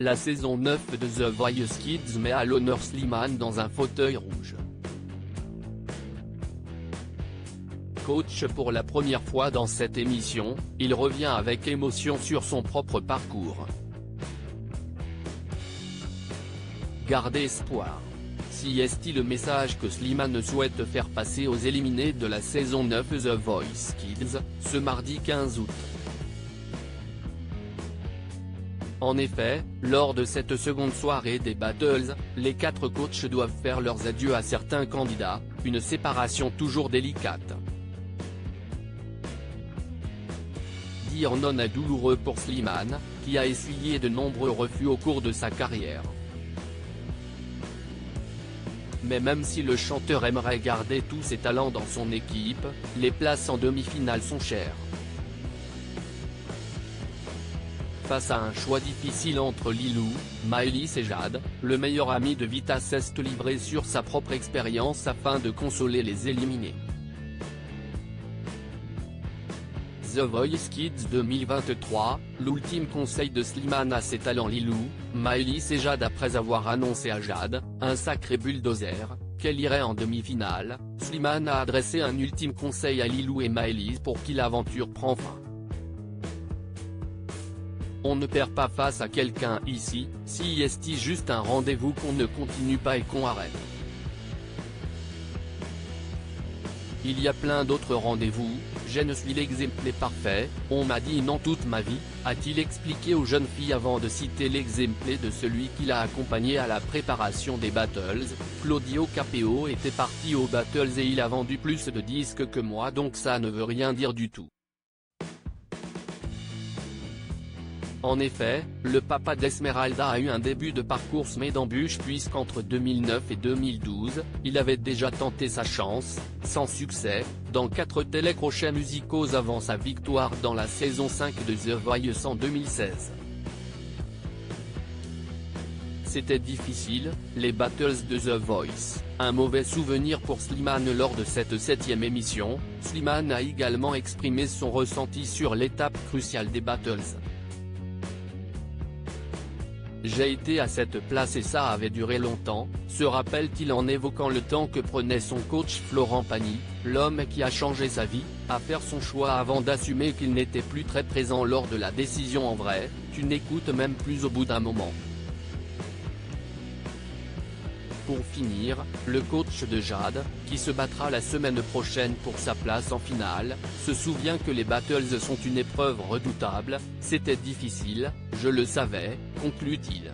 La saison 9 de The Voice Kids met à l'honneur Slimane dans un fauteuil rouge. Coach pour la première fois dans cette émission, il revient avec émotion sur son propre parcours. Gardez espoir. Si est-il le message que Slimane souhaite faire passer aux éliminés de la saison 9 The Voice Kids, ce mardi 15 août. En effet, lors de cette seconde soirée des Battles, les 4 coachs doivent faire leurs adieux à certains candidats, une séparation toujours délicate. Dire non est douloureux pour Slimane, qui a essuyé de nombreux refus au cours de sa carrière. Mais même si le chanteur aimerait garder tous ses talents dans son équipe, les places en demi-finale sont chères. Face à un choix difficile entre Lilou, Maëlys et Jade, le meilleur ami de Vita s'est livré sur sa propre expérience afin de consoler les éliminés. The Voice Kids 2023, l'ultime conseil de Slimane à ses talents Lilou, Maëlys et Jade après avoir annoncé à Jade, un sacré bulldozer, qu'elle irait en demi-finale. Slimane a adressé un ultime conseil à Lilou et Maëlys pour qui l'aventure prend fin. On ne perd pas face à quelqu'un ici, si est juste un rendez-vous qu'on ne continue pas et qu'on arrête. Il y a plein d'autres rendez-vous, je ne suis l'exemple parfait, on m'a dit non toute ma vie, a-t-il expliqué aux jeunes filles avant de citer l'exemple de celui qui l'a accompagné à la préparation des Battles. Claudio Capéo était parti aux Battles et il a vendu plus de disques que moi, donc ça ne veut rien dire du tout. En effet, le papa d'Esmeralda a eu un début de parcours semé d'embûches puisqu'entre 2009 et 2012, il avait déjà tenté sa chance, sans succès, dans 4 télécrochets musicaux avant sa victoire dans la saison 5 de The Voice en 2016. C'était difficile, les Battles de The Voice, un mauvais souvenir pour Slimane lors de cette 7e émission. Slimane a également exprimé son ressenti sur l'étape cruciale des Battles. J'ai été à cette place et ça avait duré longtemps, se rappelle-t-il en évoquant le temps que prenait son coach Florent Pagny, l'homme qui a changé sa vie, à faire son choix avant d'assumer qu'il n'était plus très présent lors de la décision en vrai, tu n'écoutes même plus au bout d'un moment. Pour finir, le coach de Jade, qui se battra la semaine prochaine pour sa place en finale, se souvient que les Battles sont une épreuve redoutable, c'était difficile, je le savais, conclut-il.